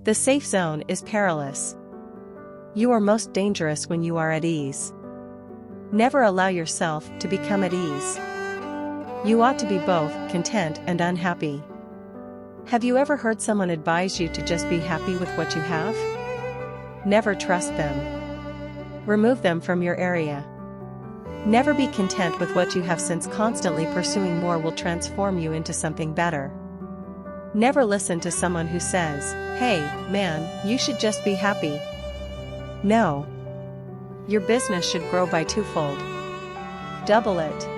The safe zone is perilous. You are most dangerous when you are at ease. Never allow yourself to become at ease. You ought to be both content and unhappy. Have you ever heard someone advise you to just be happy with what you have? Never trust them. Remove them from your area. Never be content with what you have, since constantly pursuing more will transform you into something better. Never listen to someone who says, "Hey, man, you should just be happy." No. Your business should grow by twofold. Double it.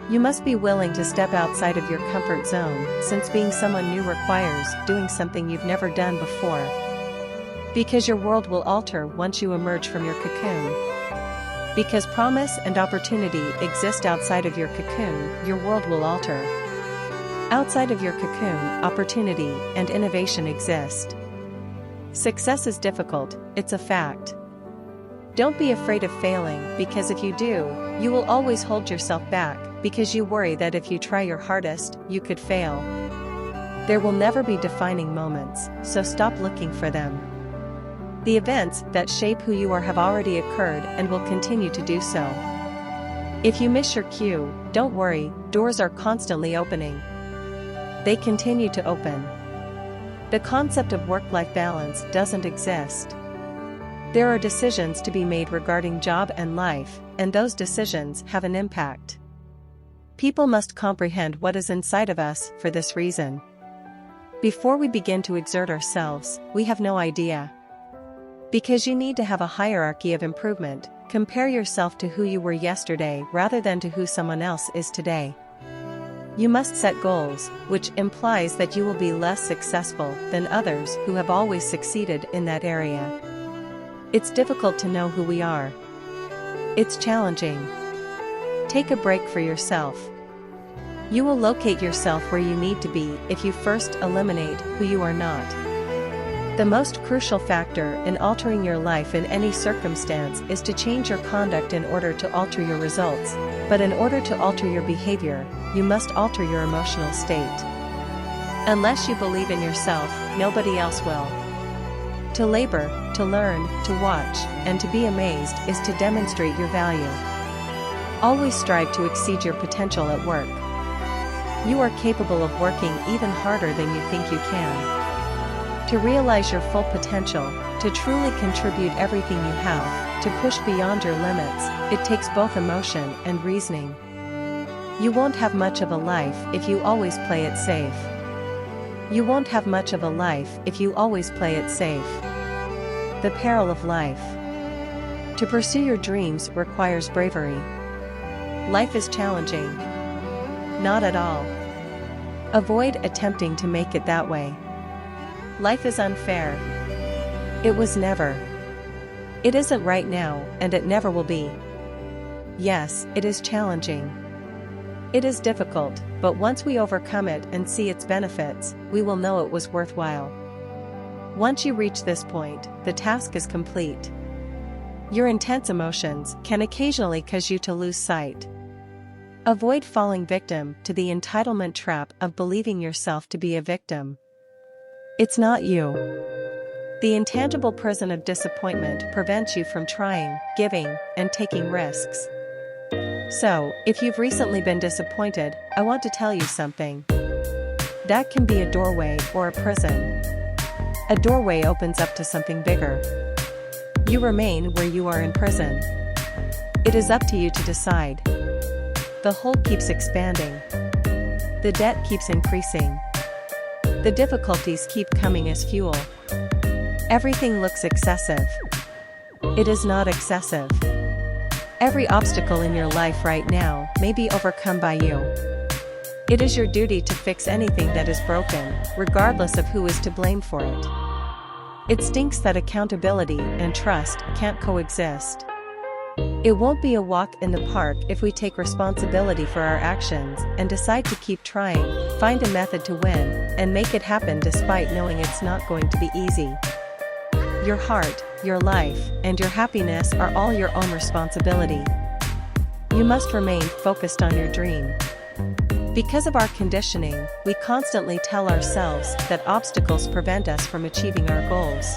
You must be willing to step outside of your comfort zone, since being someone new requires doing something you've never done before. Because your world will alter once you emerge from your cocoon. Because promise and opportunity exist outside of your cocoon, your world will alter. Outside of your cocoon, opportunity and innovation exist. Success is difficult, it's a fact. Don't be afraid of failing, because if you do, you will always hold yourself back, because you worry that if you try your hardest, you could fail. There will never be defining moments, so stop looking for them. The events that shape who you are have already occurred and will continue to do so. If you miss your cue, don't worry, doors are constantly opening. They continue to open. The concept of work-life balance doesn't exist. There are decisions to be made regarding job and life, and those decisions have an impact. People must comprehend what is inside of us for this reason. Before we begin to exert ourselves, we have no idea. Because you need to have a hierarchy of improvement, compare yourself to who you were yesterday rather than to who someone else is today. You must set goals, which implies that you will be less successful than others who have always succeeded in that area. It's difficult to know who we are. It's challenging. Take a break for yourself. You will locate yourself where you need to be if you first eliminate who you are not. The most crucial factor in altering your life in any circumstance is to change your conduct in order to alter your results, but in order to alter your behavior, you must alter your emotional state. Unless you believe in yourself, nobody else will. To labor, to learn, to watch, and to be amazed is to demonstrate your value. Always strive to exceed your potential at work. You are capable of working even harder than you think you can. To realize your full potential, to truly contribute everything you have, to push beyond your limits, it takes both emotion and reasoning. You won't have much of a life if you always play it safe. You won't have much of a life if you always play it safe. The peril of life. To pursue your dreams requires bravery. Life is challenging. Not at all. Avoid attempting to make it that way. Life is unfair. It was never. It isn't right now, and it never will be. Yes, it is challenging. It is difficult, but once we overcome it and see its benefits, we will know it was worthwhile. Once you reach this point, the task is complete. Your intense emotions can occasionally cause you to lose sight. Avoid falling victim to the entitlement trap of believing yourself to be a victim. It's not you. The intangible prison of disappointment prevents you from trying, giving, and taking risks. So, if you've recently been disappointed, I want to tell you something. That can be a doorway or a prison. A doorway opens up to something bigger. You remain where you are in prison. It is up to you to decide. The hole keeps expanding. The debt keeps increasing. The difficulties keep coming as fuel. Everything looks excessive. It is not excessive. Every obstacle in your life right now may be overcome by you. It is your duty to fix anything that is broken, regardless of who is to blame for it. It stinks that accountability and trust can't coexist. It won't be a walk in the park if we take responsibility for our actions and decide to keep trying, find a method to win, and make it happen despite knowing it's not going to be easy. Your heart, your life, and your happiness are all your own responsibility. You must remain focused on your dream. Because of our conditioning, we constantly tell ourselves that obstacles prevent us from achieving our goals.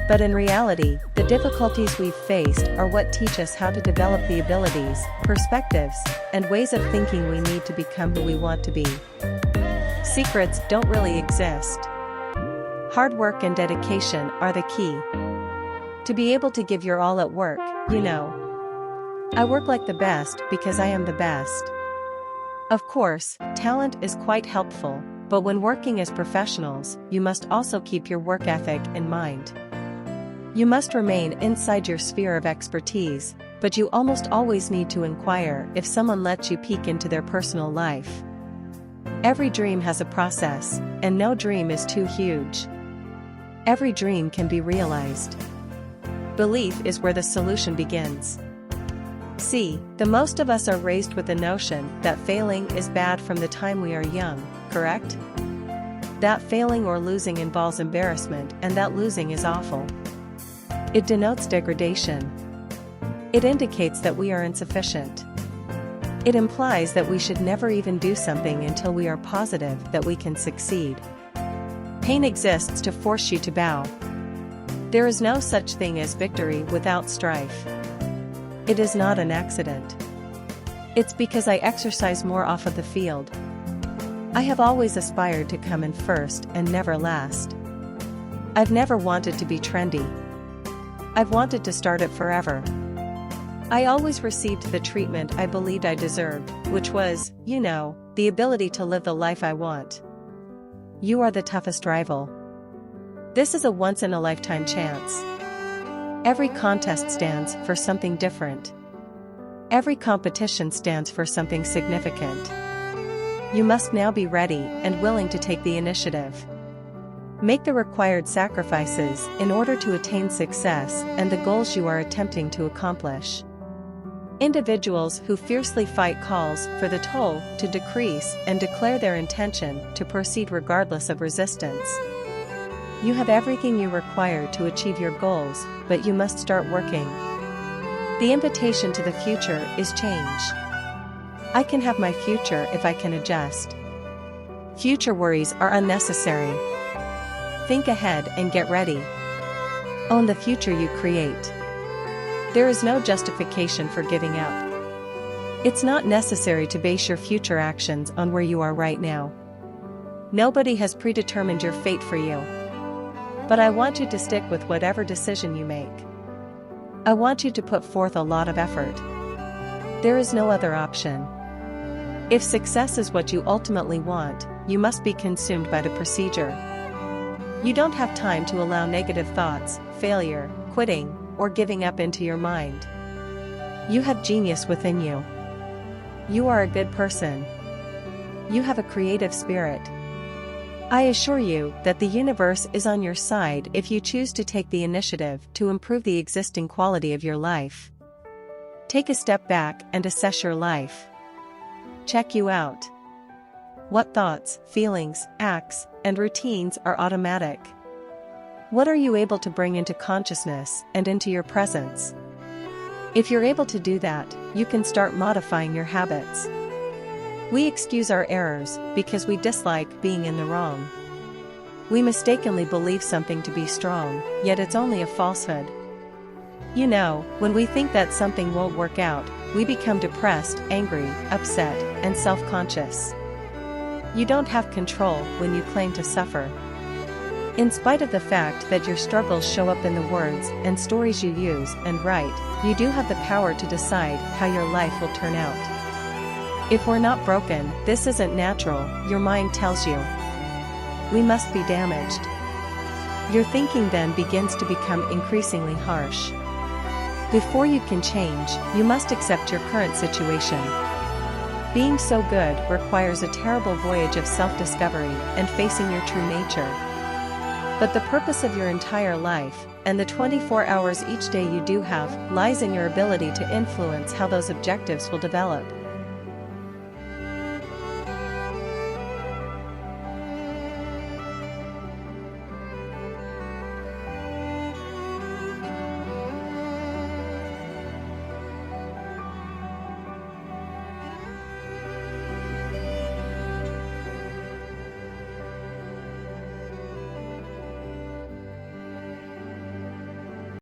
But in reality, the difficulties we've faced are what teach us how to develop the abilities, perspectives, and ways of thinking we need to become who we want to be. Secrets don't really exist. Hard work and dedication are the key. To be able to give your all at work, you know. I work like the best because I am the best. Of course, talent is quite helpful, but when working as professionals, you must also keep your work ethic in mind. You must remain inside your sphere of expertise, but you almost always need to inquire if someone lets you peek into their personal life. Every dream has a process, and no dream is too huge. Every dream can be realized. Belief is where the solution begins. See, the most of us are raised with the notion that failing is bad from the time we are young, correct? That failing or losing involves embarrassment and that losing is awful. It denotes degradation. It indicates that we are insufficient. It implies that we should never even do something until we are positive that we can succeed. Pain exists to force you to bow. There is no such thing as victory without strife. It is not an accident. It's because I exercise more off of the field. I have always aspired to come in first and never last. I've never wanted to be trendy. I've wanted to start it forever. I always received the treatment I believed I deserved, which was, you know, the ability to live the life I want. You are the toughest rival. This is a once-in-a-lifetime chance. Every contest stands for something different. Every competition stands for something significant. You must now be ready and willing to take the initiative. Make the required sacrifices in order to attain success and the goals you are attempting to accomplish. Individuals who fiercely fight calls for the toll to decrease and declare their intention to proceed regardless of resistance. You have everything you require to achieve your goals, but you must start working. The invitation to the future is change. I can have my future if I can adjust. Future worries are unnecessary. Think ahead and get ready. Own the future you create. There is no justification for giving up. It's not necessary to base your future actions on where you are right now. Nobody has predetermined your fate for you. But I want you to stick with whatever decision you make. I want you to put forth a lot of effort. There is no other option. If success is what you ultimately want, you must be consumed by the procedure. You don't have time to allow negative thoughts, failure, quitting, or giving up into your mind. You have genius within you. You are a good person. You have a creative spirit. I assure you that the universe is on your side if you choose to take the initiative to improve the existing quality of your life. Take a step back and assess your life. Check you out. What thoughts, feelings, acts, and routines are automatic? What are you able to bring into consciousness and into your presence? If you're able to do that, you can start modifying your habits. We excuse our errors because we dislike being in the wrong. We mistakenly believe something to be strong, yet it's only a falsehood. You know, when we think that something won't work out, we become depressed, angry, upset, and self-conscious. You don't have control when you claim to suffer. In spite of the fact that your struggles show up in the words and stories you use and write, you do have the power to decide how your life will turn out. If we're not broken, this isn't natural, your mind tells you. We must be damaged. Your thinking then begins to become increasingly harsh. Before you can change, you must accept your current situation. Being so good requires a terrible voyage of self-discovery and facing your true nature. But the purpose of your entire life, and the 24 hours each day you do have, lies in your ability to influence how those objectives will develop.